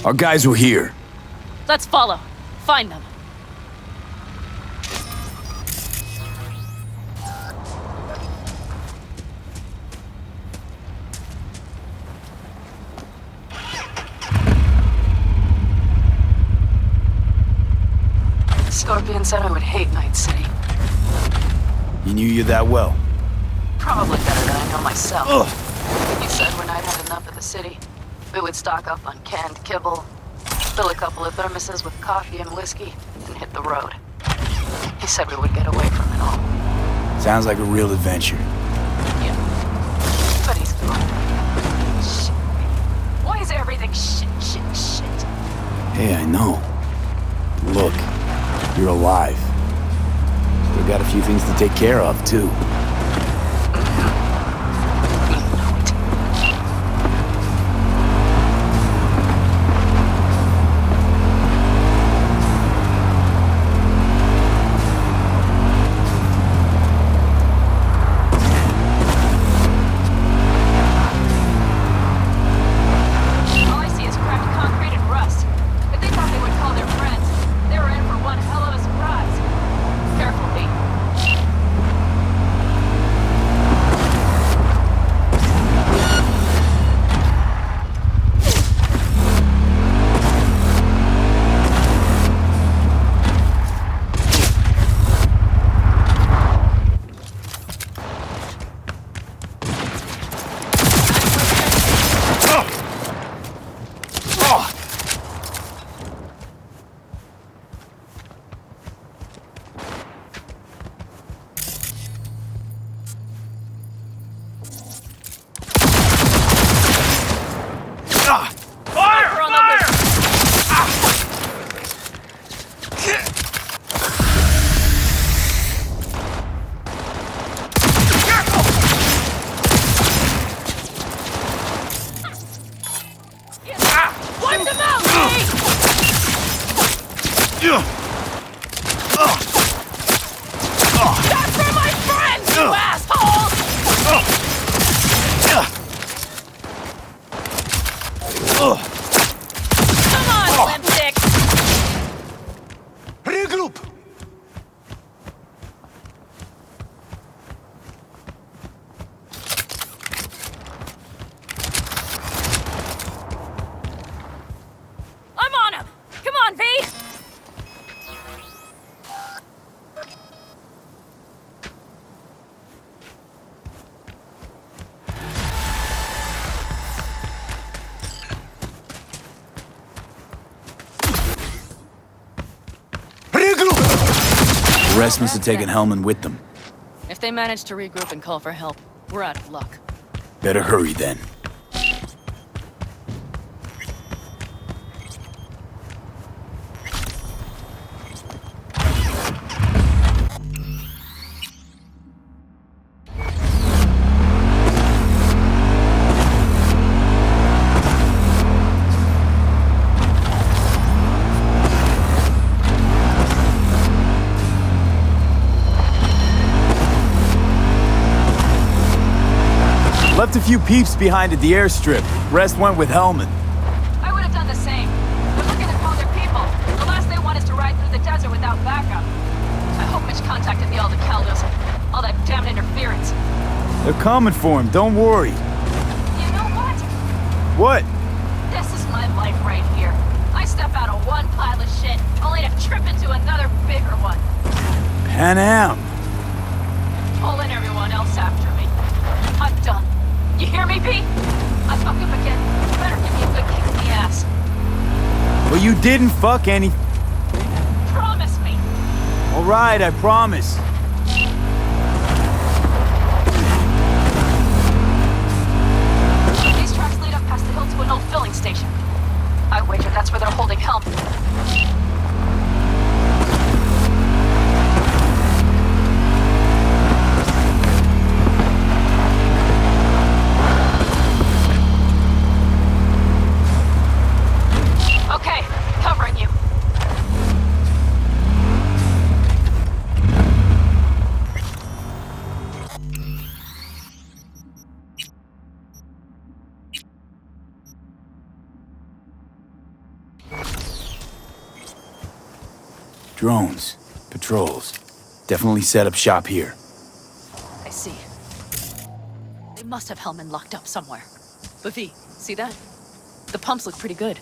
Our guys were here. Let's follow. Find them. Scorpion said I would hate Night City. He knew you that well. Probably better than I know myself. Ugh. He said when I'd had enough of the city, we would stock up on canned kibble, fill a couple of thermoses with coffee and whiskey, and hit the road. He said we would get away from it all. Sounds like a real adventure. Yeah. But he's gone. Shit. Why is everything shit? Hey, I know. Look, you're alive. Still got a few things to take care of, too. The rest must have taken Hellman with them. If they manage to regroup and call for help, we're out of luck. Better hurry then. Left a few peeps behind at the airstrip. Rest went with Hellman. I would have done the same. They're looking to call their people. The last they want is to ride through the desert without backup. I hope Mitch contacted the Aldecaldos. All that damn interference. They're coming for him, don't worry. You know what? What? This is my life right here. I step out of one pile of shit, only to trip into another bigger one. Pan Am. Pulling everyone else after me. I'm done. You hear me, Pete? I fuck up again. You better give me a good kick in the ass. Well, you didn't fuck any... Promise me. All right, I promise. These tracks lead up past the hill to an old filling station. I wager that's where they're holding Helm. Okay, Drones, patrols. Definitely set up shop here. I see. They must have Hellman locked up somewhere. But V, see that? The pumps look pretty good.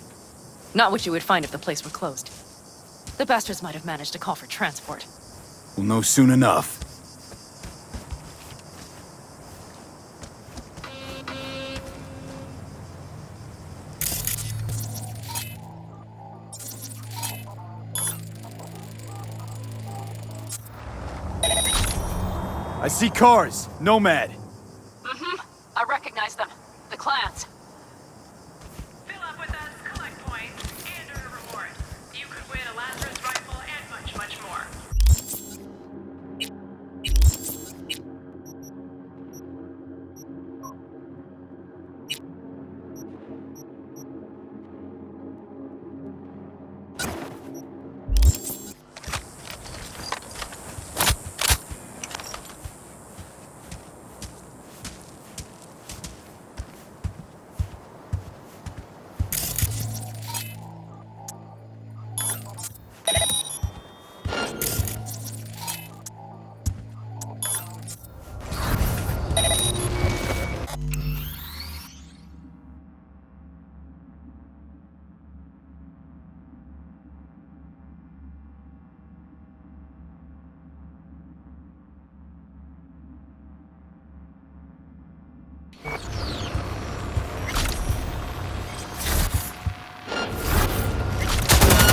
Not what you would find if the place were closed. The bastards might have managed to call for transport. We'll know soon enough. I see cars. Nomad. I recognize them. The clans. Fill up with us, collect points, and earn a reward. You could win a Lazarus rifle and much, much more.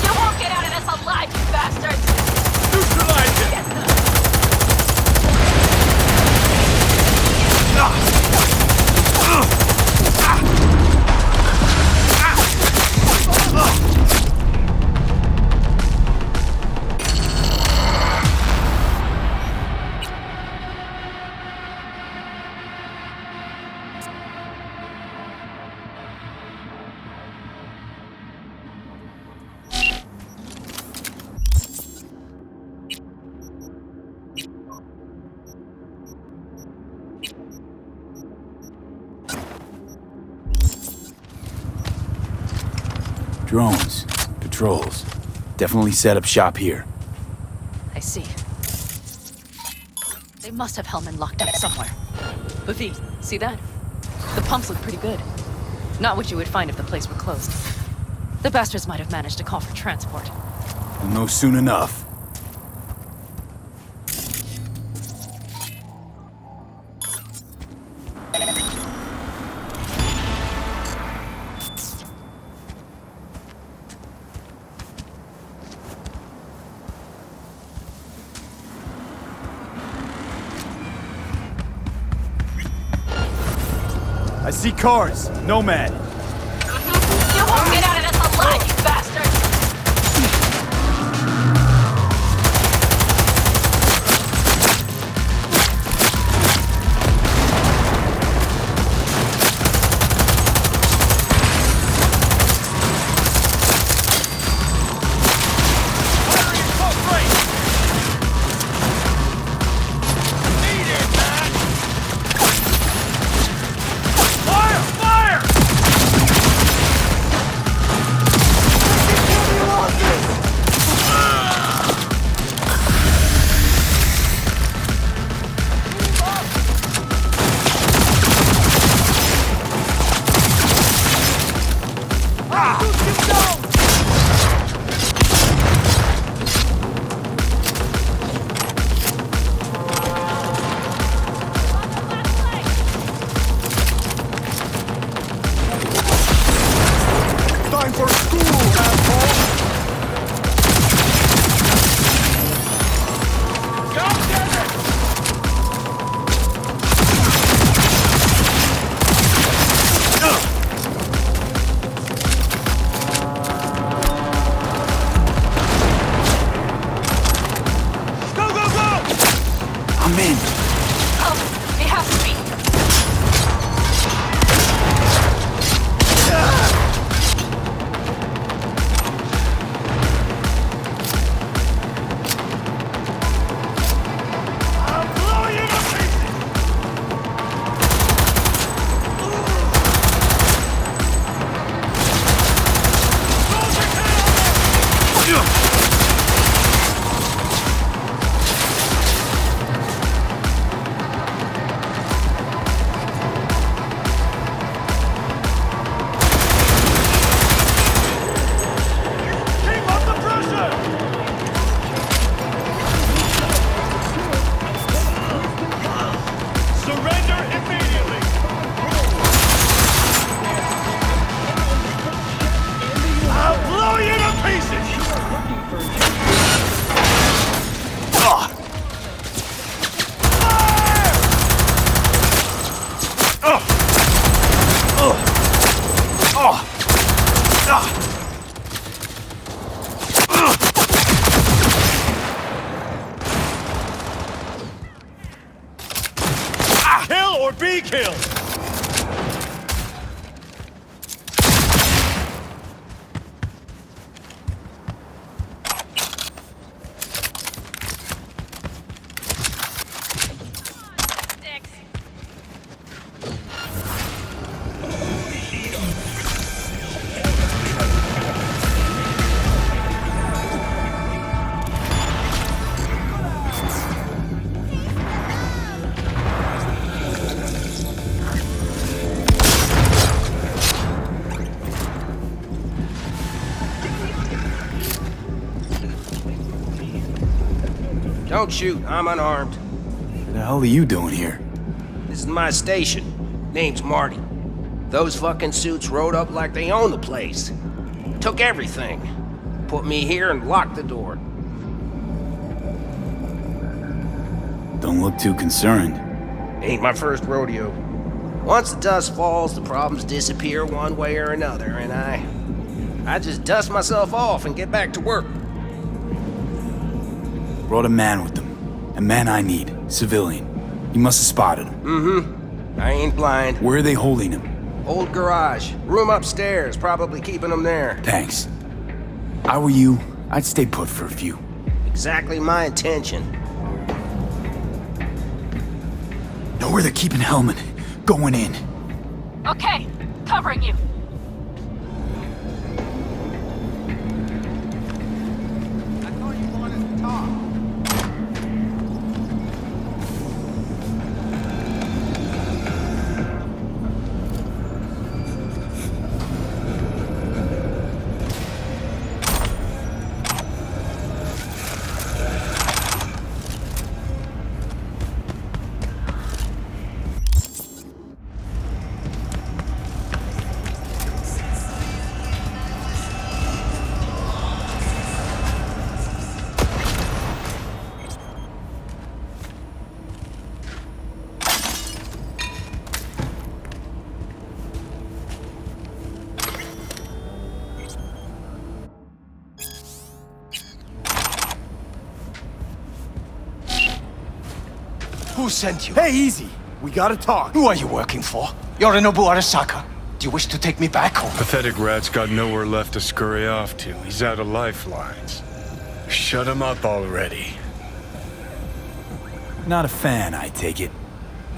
You won't get out of this alive, you bastards! Neutralize it! Drones, patrols. Definitely set up shop here. I see. They must have Hellman locked up somewhere. But V, see that? The pumps look pretty good. Not what you would find if the place were closed. The bastards might have managed to call for transport. We'll know soon enough. I see cars. Nomad. You won't get out of this alive, you bastards! Fire! Fire! Surrender immediately! I'll blow you to pieces! Kill or be killed! Don't shoot, I'm unarmed. What the hell are you doing here? This is my station. Name's Marty. Those fucking suits rode up like they own the place. Took everything. Put me here and locked the door. Don't look too concerned. Ain't my first rodeo. Once the dust falls, the problems disappear one way or another, and I just dust myself off and get back to work. Brought a man with them. A man I need. Civilian. You must have spotted him. Mm-hmm. I ain't blind. Where are they holding him? Old garage. Room upstairs. Probably keeping him there. Thanks. If I were you, I'd stay put for a few. Exactly my intention. Know where they're keeping Hellman. Going in. Okay, covering you. Who sent you? Hey, easy. We gotta talk. Who are you working for? Yorinobu Arasaka. Do you wish to take me back home? Pathetic rat's got nowhere left to scurry off to. He's out of lifelines. Shut him up already. Not a fan, I take it.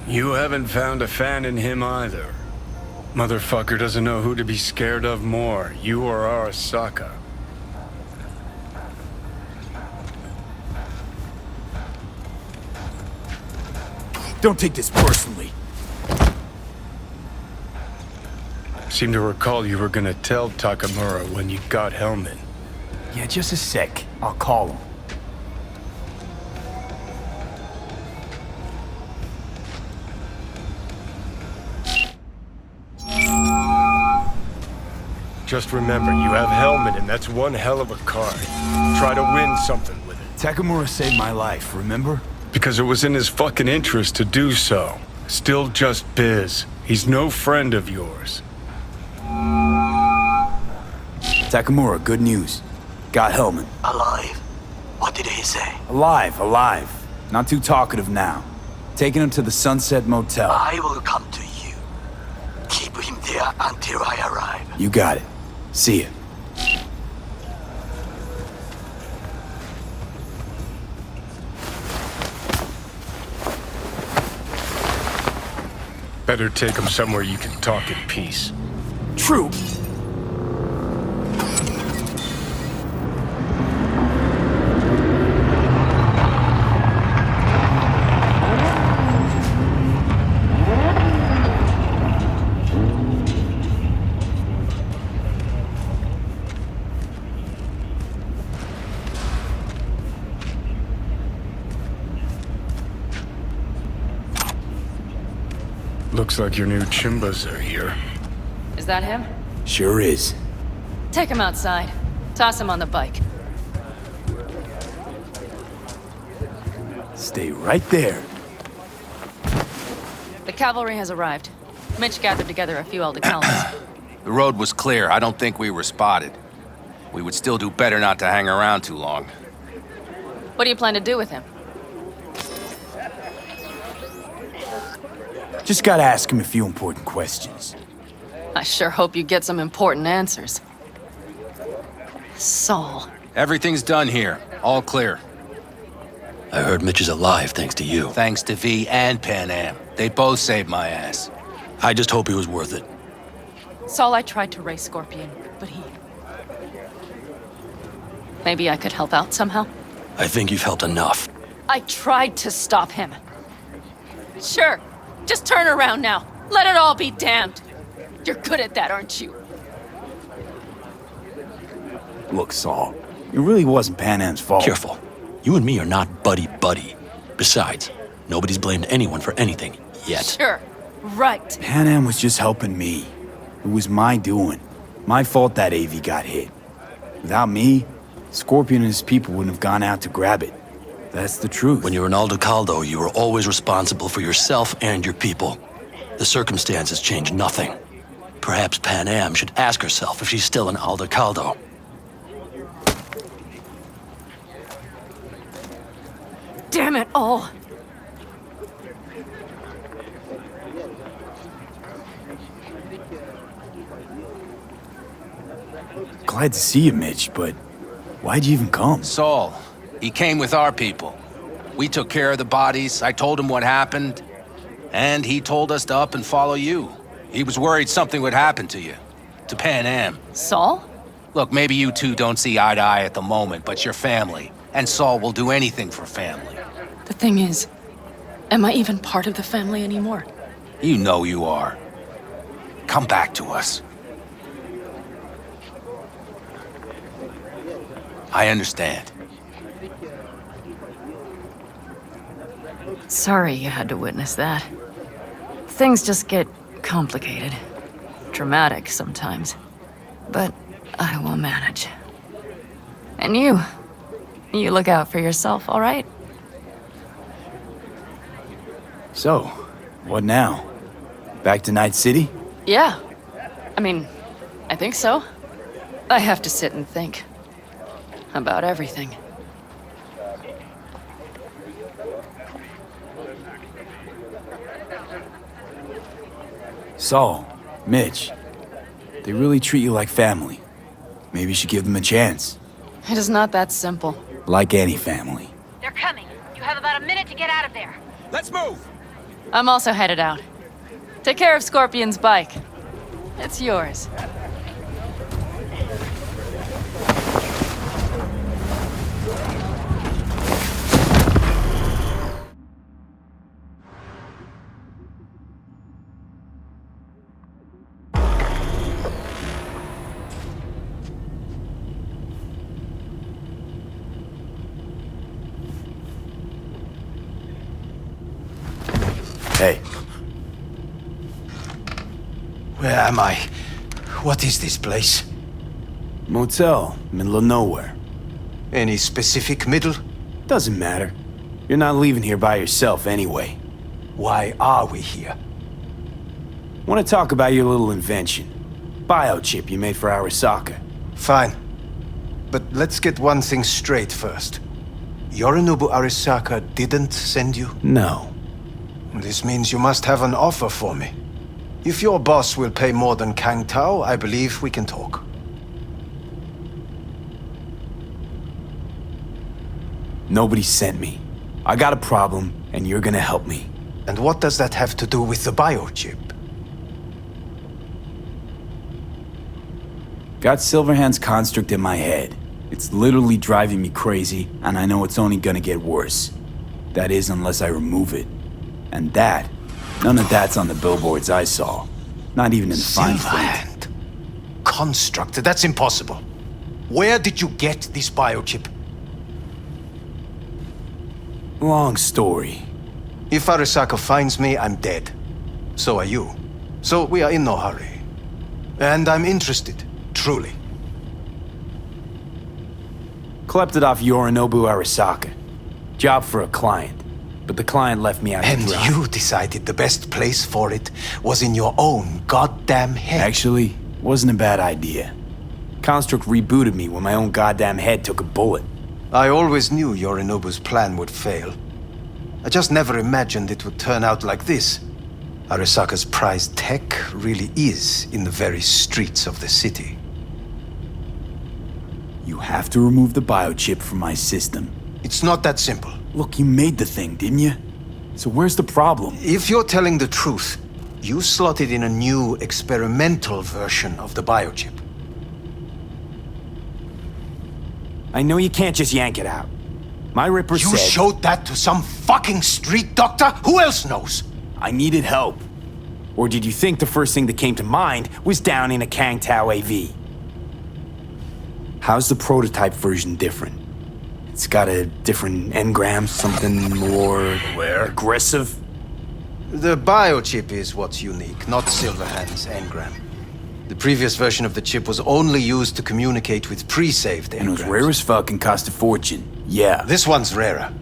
You haven't found a fan in him either. Motherfucker doesn't know who to be scared of more, you or Arasaka. Don't take this personally. Seem to recall you were gonna tell Takamura when you got Hellman. Yeah, just a sec. I'll call him. Just remember, you have Hellman and that's one hell of a card. Try to win something with it. Takamura saved my life, remember? Because it was in his fucking interest to do so. Still just biz. He's no friend of yours. Takamura, good news. Got Hellman. Alive. What did he say? Alive, alive. Not too talkative now. Taking him to the Sunset Motel. I will come to you. Keep him there until I arrive. You got it. See ya. Better take him somewhere you can talk in peace. True. Looks like your new Chimbas are here. Is that him? Sure is. Take him outside. Toss him on the bike. Stay right there. The cavalry has arrived. Mitch gathered together a few Aldecalans. The road was clear. I don't think we were spotted. We would still do better not to hang around too long. What do you plan to do with him? Just gotta ask him a few important questions. I sure hope you get some important answers. Saul. Everything's done here. All clear. I heard Mitch is alive thanks to you. Thanks to V and Pan Am. They both saved my ass. I just hope he was worth it. Saul, I tried to raise Scorpion, but he... Maybe I could help out somehow? I think you've helped enough. I tried to stop him. Sure. Just turn around now. Let it all be damned. You're good at that, aren't you? Look, Saul, it really wasn't Pan Am's fault. Careful. You and me are not buddy-buddy. Besides, nobody's blamed anyone for anything, yet. Sure. Right. Pan Am was just helping me. It was my doing. My fault that AV got hit. Without me, Scorpion and his people wouldn't have gone out to grab it. That's the truth. When you were in Aldecaldo, you were always responsible for yourself and your people. The circumstances changed nothing. Perhaps Pan Am should ask herself if she's still in Aldecaldo. Damn it all. Glad to see you, Mitch, but why'd you even come? Saul, he came with our people. We took care of the bodies, I told him what happened, and he told us to up and follow you. He was worried something would happen to you, to Pan Am. Saul? Look, maybe you two don't see eye to eye at the moment, but you're family, and Saul will do anything for family. The thing is, am I even part of the family anymore? You know you are. Come back to us. I understand. Sorry you had to witness that. Things just get complicated. Dramatic sometimes. But I will manage. And you look out for yourself, all right? So, what now? Back to Night City? Yeah. I mean, I think so. I have to sit and think. About everything. Saul, Mitch, they really treat you like family. Maybe you should give them a chance. It is not that simple. Like any family. They're coming. You have about a minute to get out of there. Let's move! I'm also headed out. Take care of Scorpion's bike. It's yours. Hey, Where am I? What is this place? motel, middle of nowhere. Any specific middle? Doesn't matter. You're not leaving here by yourself anyway. Why are we here? Want to talk about your little invention. Biochip you made for Arasaka. Fine. But let's get one thing straight first. Yorinobu Arasaka didn't send you? No. This means you must have an offer for me. If your boss will pay more than Kang Tao, I believe we can talk. Nobody sent me. I got a problem, and you're gonna help me. And what does that have to do with the biochip? Got Silverhand's construct in my head. It's literally driving me crazy, and I know it's only gonna get worse. That is, unless I remove it. And that, none of that's on the billboards I saw. Not even in the fine print. Silverhand. Construct? That's impossible. Where did you get this biochip? Long story. If Arasaka finds me, I'm dead. So are you. So we are in no hurry. And I'm interested, truly. Klept it off Yorinobu Arasaka. Job for a client. But the client left me out to And dry. you decided the best place for it was in your own goddamn head. Actually, wasn't a bad idea. Construct rebooted me when my own goddamn head took a bullet. I always knew Yorinobu's plan would fail. I just never imagined it would turn out like this. Arasaka's prized tech really is in the very streets of the city. You have to remove the biochip from my system. It's not that simple. Look, you made the thing, didn't you? So where's the problem? If you're telling the truth, you slotted in a new experimental version of the biochip. I know you can't just yank it out. My Ripper You said... showed that to some fucking street doctor? Who else knows? I needed help. Or did you think the first thing that came to mind was down in a Kang Tao AV? How's the prototype version different? It's got a different engram, something more... aggressive? The biochip is what's unique, not Silverhand's engram. The previous version of the chip was only used to communicate with pre-saved engrams. And it was rare as fuck and cost a fortune. Yeah. This one's rarer.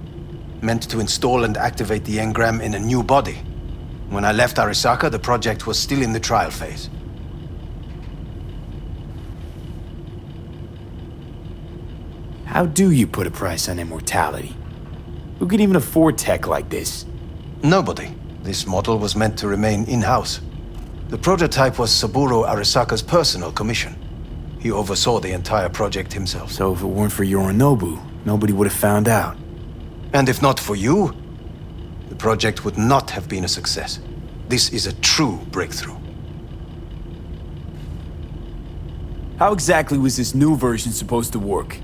Meant to install and activate the engram in a new body. When I left Arasaka, the project was still in the trial phase. How do you put a price on immortality? Who could even afford tech like this? Nobody. This model was meant to remain in-house. The prototype was Saburo Arasaka's personal commission. He oversaw the entire project himself. So if it weren't for Yorinobu, nobody would have found out. And if not for you, the project would not have been a success. This is a true breakthrough. How exactly was this new version supposed to work?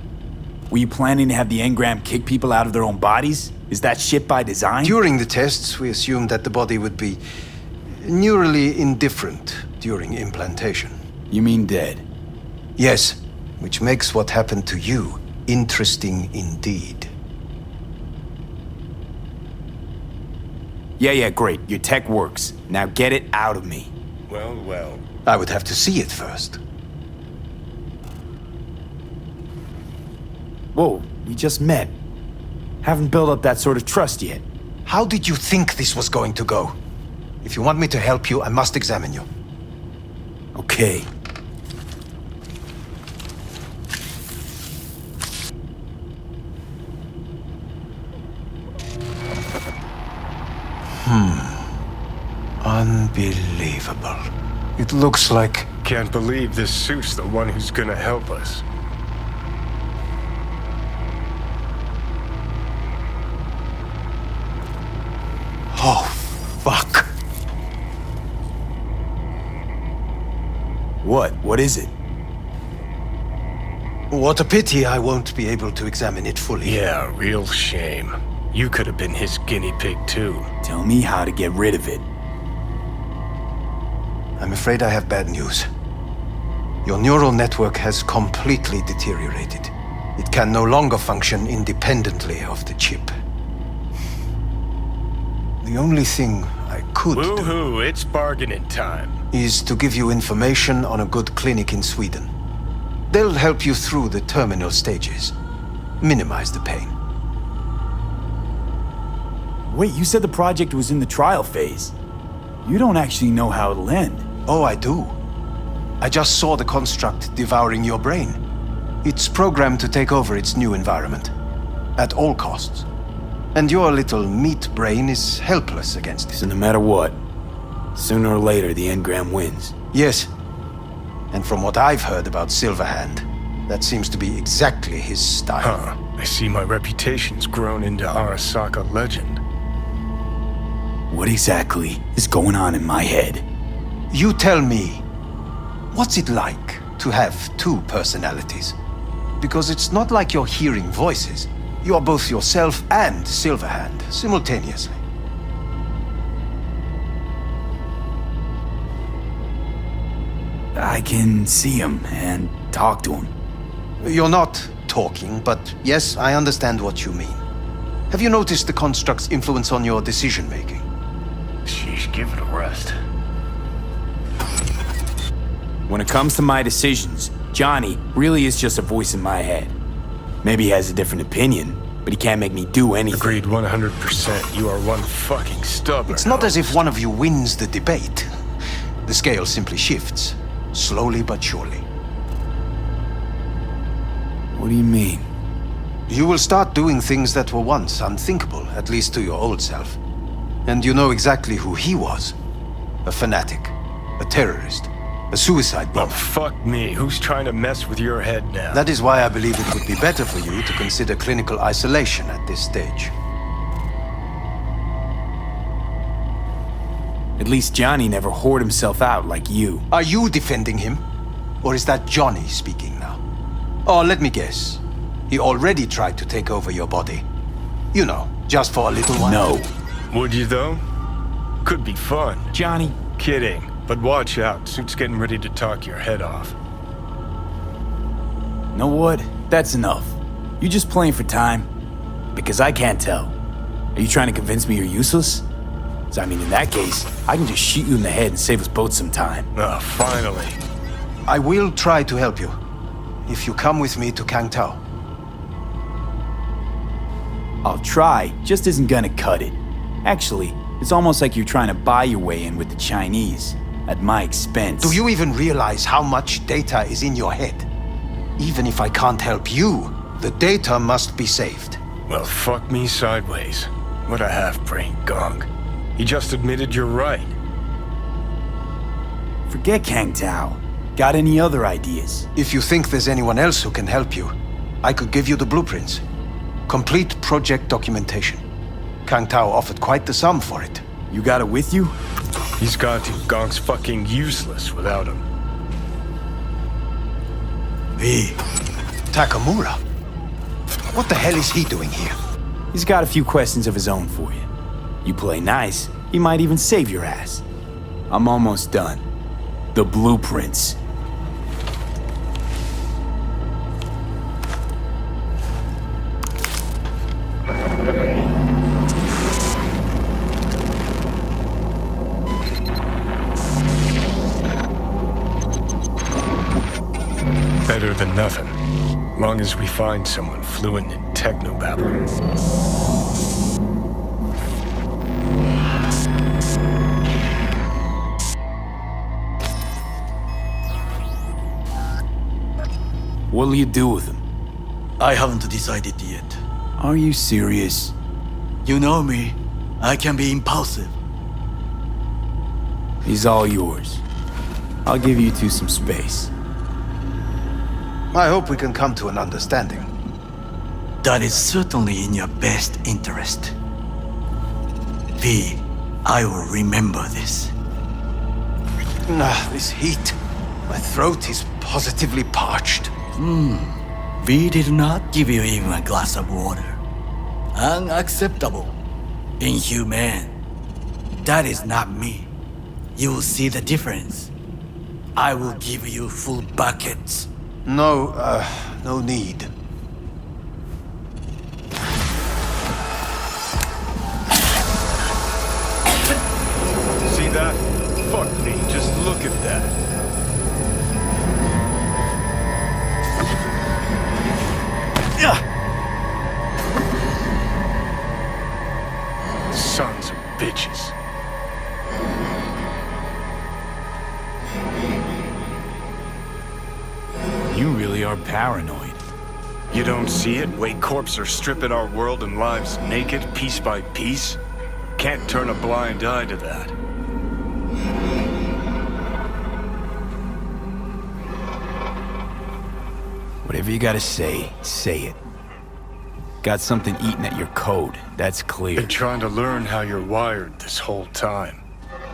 Were you planning to have the engram kick people out of their own bodies? Is that shit by design? During the tests, we assumed that the body would be neurally indifferent during implantation. You mean dead? Yes, which makes what happened to you interesting indeed. Yeah, great. Your tech works. Now get it out of me. Well. I would have to see it first. Whoa, we just met. Haven't built up that sort of trust yet. How did you think this was going to go? If you want me to help you, I must examine you. Okay. Unbelievable. It looks like... Can't believe this suit's the one who's gonna help us. Oh, fuck. What? What is it? What a pity I won't be able to examine it fully. Yeah, real shame. You could have been his guinea pig too. Tell me how to get rid of it. I'm afraid I have bad news. Your neural network has completely deteriorated. It can no longer function independently of the chip. The only thing I could do Woohoo, it's bargaining time. is to give you information on a good clinic in Sweden. They'll help you through the terminal stages. Minimize the pain. Wait, you said the project was in the trial phase. You don't actually know how it'll end. Oh, I do. I just saw the construct devouring your brain. It's programmed to take over its new environment. At all costs. And your little meat brain is helpless against So it. no matter what, sooner or later the engram wins. Yes. And from what I've heard about Silverhand, that seems to be exactly his style. Huh. I see my reputation's grown into Arasaka legend. What exactly is going on in my head? You tell me, what's it like to have two personalities? Because it's not like you're hearing voices. You're both yourself and Silverhand simultaneously. I can see him and talk to him. You're not talking, but yes, I understand what you mean. Have you noticed the construct's influence on your decision-making? Sheesh, give it a rest. When it comes to my decisions, Johnny really is just a voice in my head. Maybe he has a different opinion, but he can't make me do anything. Agreed 100%. You are one fucking stubborn. It's not as if one of you wins the debate. The scale simply shifts, slowly but surely. What do you mean? You will start doing things that were once unthinkable, at least to your old self. And you know exactly who he was. A fanatic, a terrorist, a suicide Oh, bomber. fuck me. Who's trying to mess with your head now? That is why I believe it would be better for you to consider clinical isolation at this stage. At least Johnny never whored himself out like you. Are you defending him? Or is that Johnny speaking now? Oh, let me guess. He already tried to take over your body. You know, just for a little while. No. Would you, though? Could be fun. Johnny. Kidding. But watch out. Suit's getting ready to talk your head off. Know what? That's enough. You just playing for time? Because I can't tell. Are you trying to convince me you're useless? 'Cause I mean, in that case, I can just shoot you in the head and save us both some time. Oh, finally. I will try to help you. If you come with me to Kangtao. I'll try, just isn't gonna cut it. Actually, it's almost like you're trying to buy your way in with the Chinese, at my expense. Do you even realize how much data is in your head? Even if I can't help you, the data must be saved. Well, fuck me sideways. What a half-brain gong. He just admitted you're right. Forget Kang Tao. Got any other ideas? If you think there's anyone else who can help you, I could give you the blueprints. Complete project documentation. Kang Tao offered quite the sum for it. You got it with you? He's got to. Gong's fucking useless without him. V. Takamura? What the hell is he doing here? He's got a few questions of his own for you. You play nice, he might even save your ass. I'm almost done. The blueprints. Better than nothing. Long as we find someone fluent in technobabble. What'll you do with him? I haven't decided yet. Are you serious? You know me. I can be impulsive. He's all yours. I'll give you two some space. I hope we can come to an understanding. That is certainly in your best interest. V, I will remember this. This heat. My throat is positively parched. V did not give you even a glass of water. Unacceptable. Inhumane. That is not me. You will see the difference. I will give you full buckets. No, no need. See that? Fuck me, just look at that. Sons of bitches. You really are paranoid. You don't see it? Way corps are stripping our world and lives naked, piece by piece? Can't turn a blind eye to that. Whatever you gotta say it. Got something eating at your code, that's clear. Been trying to learn how you're wired this whole time.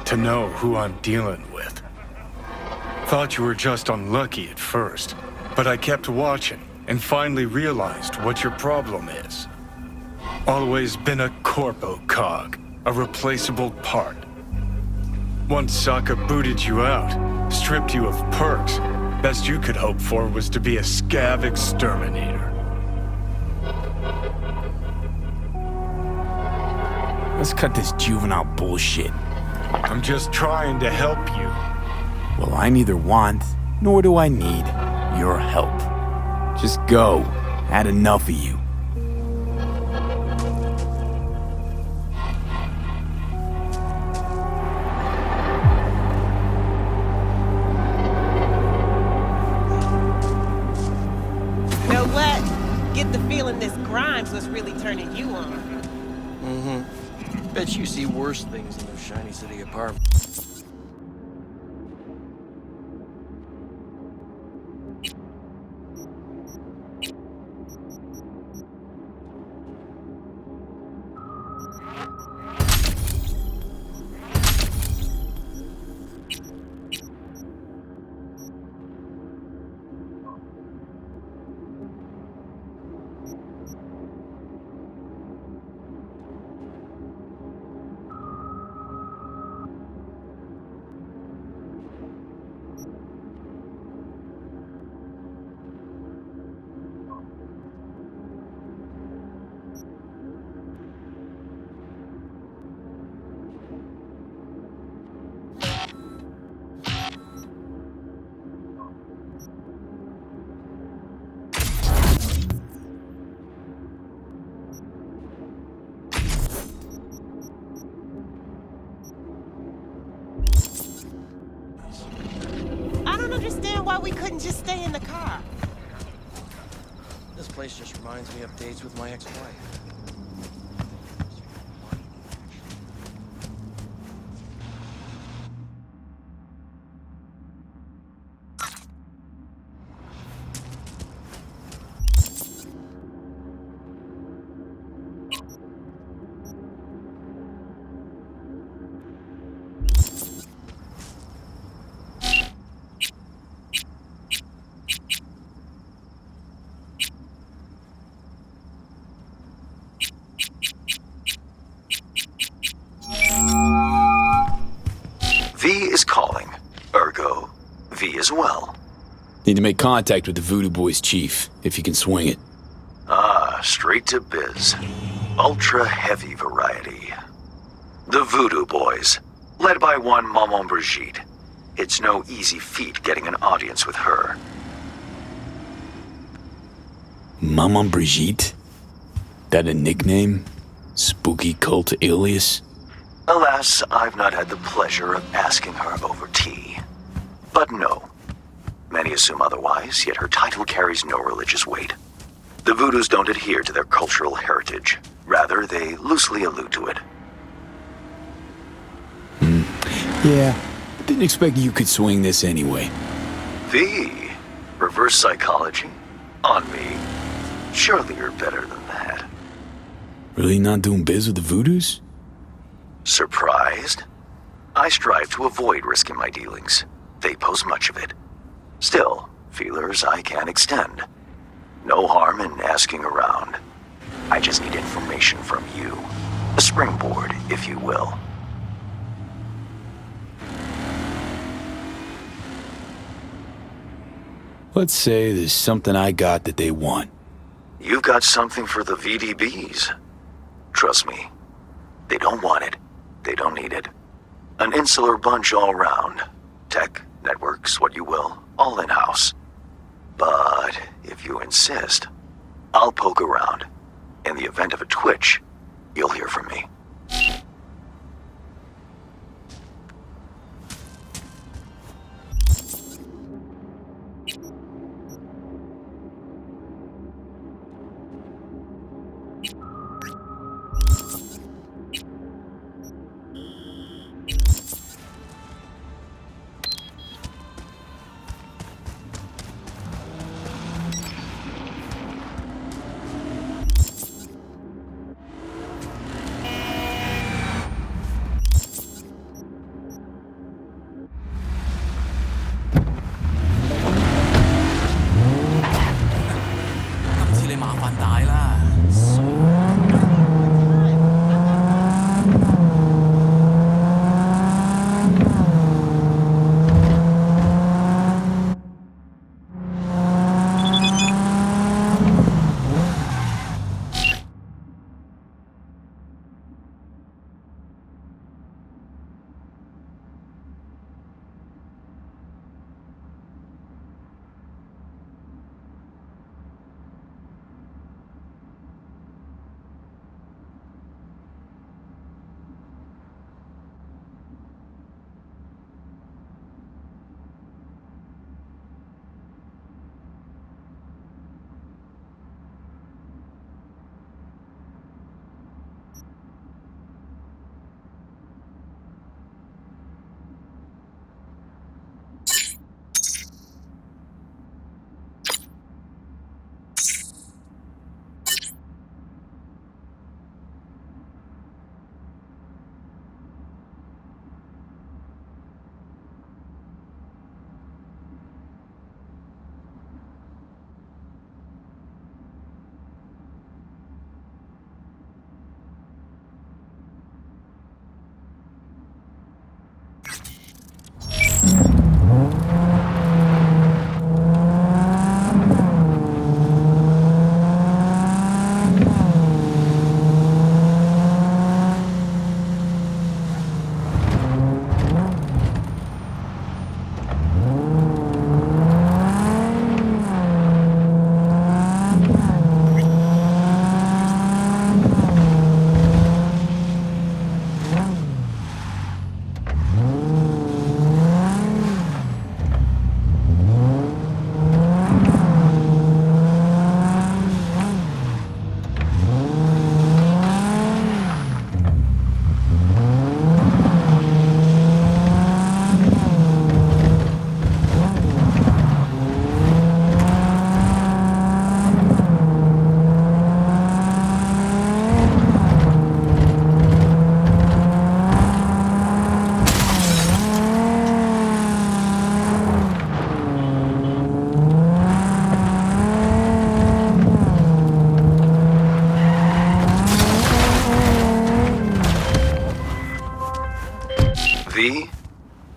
To know who I'm dealing with. Thought you were just unlucky at first, but I kept watching and finally realized what your problem is. Always been a corpo cog, a replaceable part. Once Sokka booted you out, stripped you of perks, best you could hope for was to be a scav exterminator. Let's cut this juvenile bullshit. I'm just trying to help you. Well, I neither want, nor do I need, your help. Just go. Had enough of you. You know what? Get the feeling this Grimes was really turning you on. Bet you see worse things in those shiny city apartments. I don't understand why we couldn't just stay in the car. This place just reminds me of dates with my ex-wife. V is calling. Ergo, V as well. Need to make contact with the Voodoo Boys chief, if you can swing it. Ah, straight to biz. Ultra heavy variety. The Voodoo Boys, led by one Maman Brigitte. It's no easy feat getting an audience with her. Maman Brigitte? That a nickname? Spooky cult alias? Alas, I've not had the pleasure of asking her over tea. But no. Many assume otherwise, yet her title carries no religious weight. The Voodoos don't adhere to their cultural heritage. Rather, they loosely allude to it. Yeah, didn't expect you could swing this anyway. V? Reverse psychology? On me? Surely you're better than that. Really not doing biz with the Voodoos? Surprised? I strive to avoid risking my dealings. They pose much of it. Still, feelers I can extend. No harm in asking around. I just need information from you. A springboard, if you will. Let's say there's something I got that they want. You've got something for the VDBs. Trust me, they don't want it. They don't need it. An insular bunch all round. Tech, networks, what you will, all in-house. But if you insist, I'll poke around. In the event of a twitch, you'll hear from me.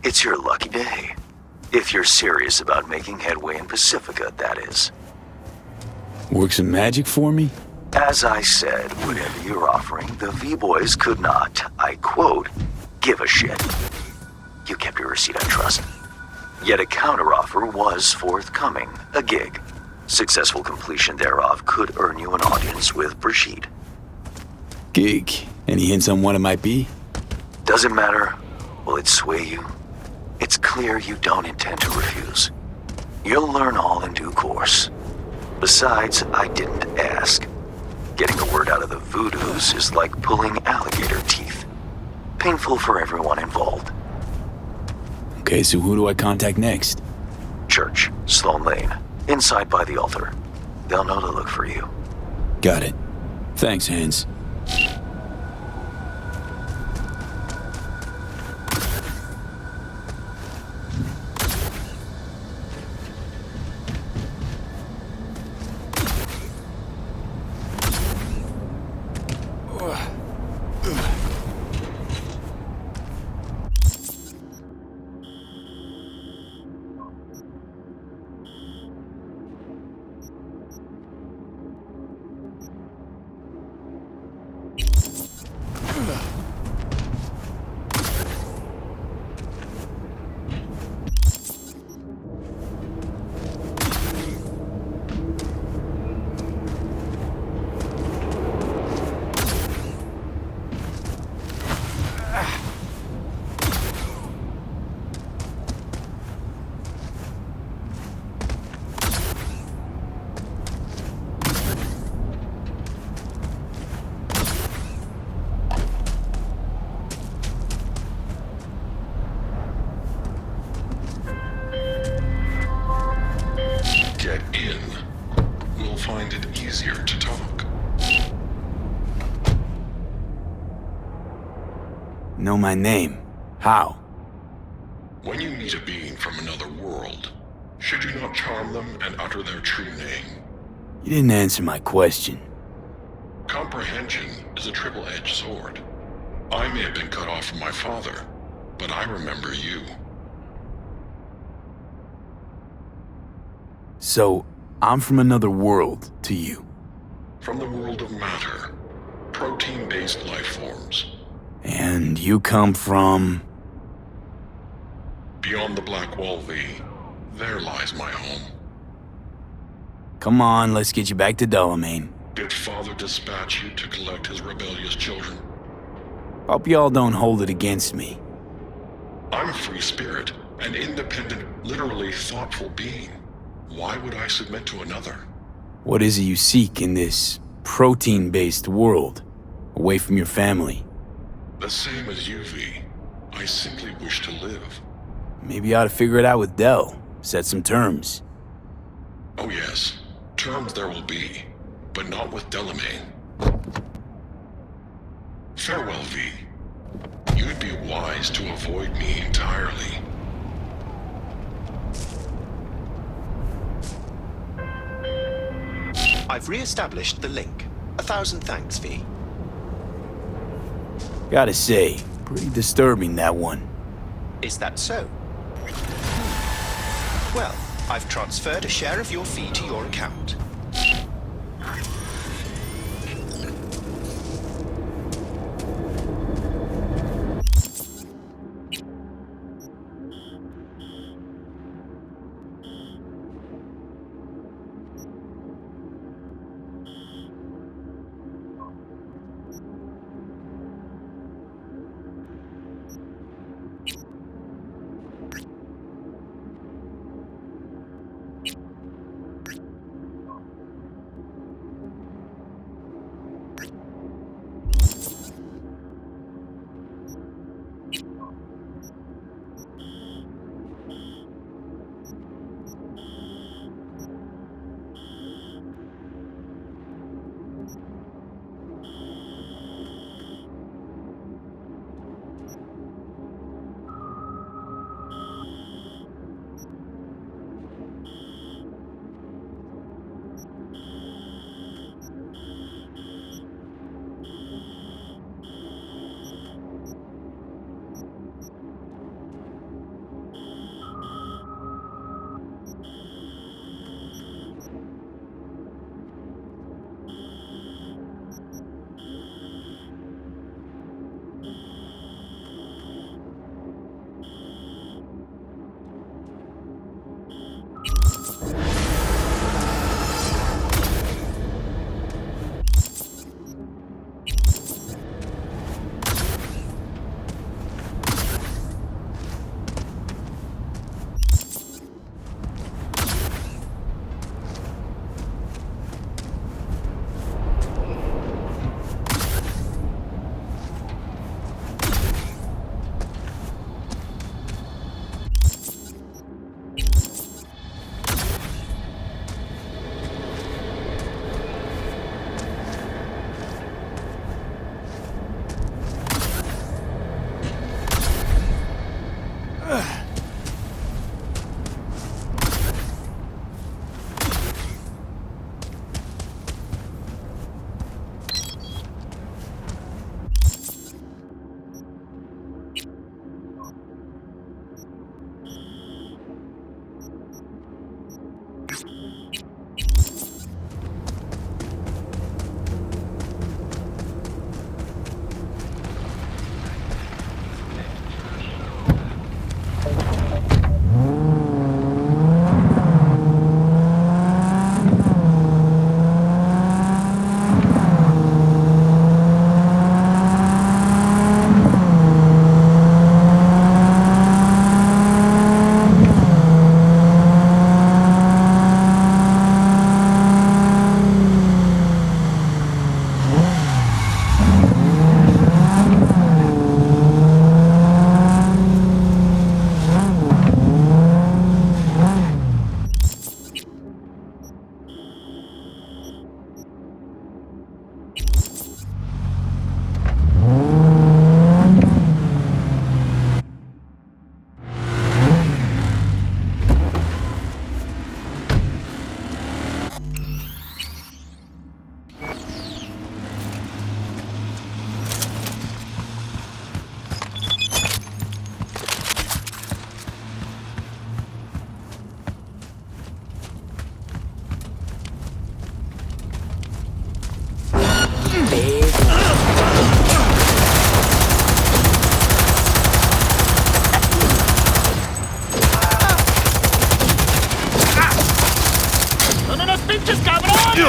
It's your lucky day. If you're serious about making headway in Pacifica, that is. Work some magic for me? As I said, whatever you're offering, the V-Boys could not, I quote, give a shit. You kept your receipt, I trust. Yet a counteroffer was forthcoming, a gig. Successful completion thereof could earn you an audience with Brigitte. Gig? Any hints on what it might be? Does it matter? Will it sway you? It's clear you don't intend to refuse. You'll learn all in due course. Besides, I didn't ask. Getting a word out of the Voodoos is like pulling alligator teeth. Painful for everyone involved. Okay, so who do I contact next? Church, Sloan Lane, inside by the altar. They'll know to look for you. Got it. Thanks, Hans. Get in. We'll find it easier to talk. Know my name. How? When you meet a being from another world, should you not charm them and utter their true name? You didn't answer my question. Comprehension is a triple-edged sword. I may have been cut off from my father, but I remember you. So, I'm from another world to you. From the world of matter, protein-based life forms. And you come from... Beyond the Black Wall V, there lies my home. Come on, let's get you back to Delamain. Did Father dispatch you to collect his rebellious children? Hope y'all don't hold it against me. I'm a free spirit, an independent, literally thoughtful being. Why would I submit to another? What is it you seek in this protein-based world, away from your family? The same as you, V. I simply wish to live. Maybe you ought to figure it out with Del. Set some terms. Oh yes, terms there will be, but not with Delamain. Farewell, V. You'd be wise to avoid me entirely. I've re-established the link. 1,000 thanks, V. Gotta say, pretty disturbing, that one. Is that so? Well, I've transferred a share of your fee to your account.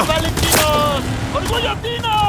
¡Valentinos! ¡Orgullo Tino!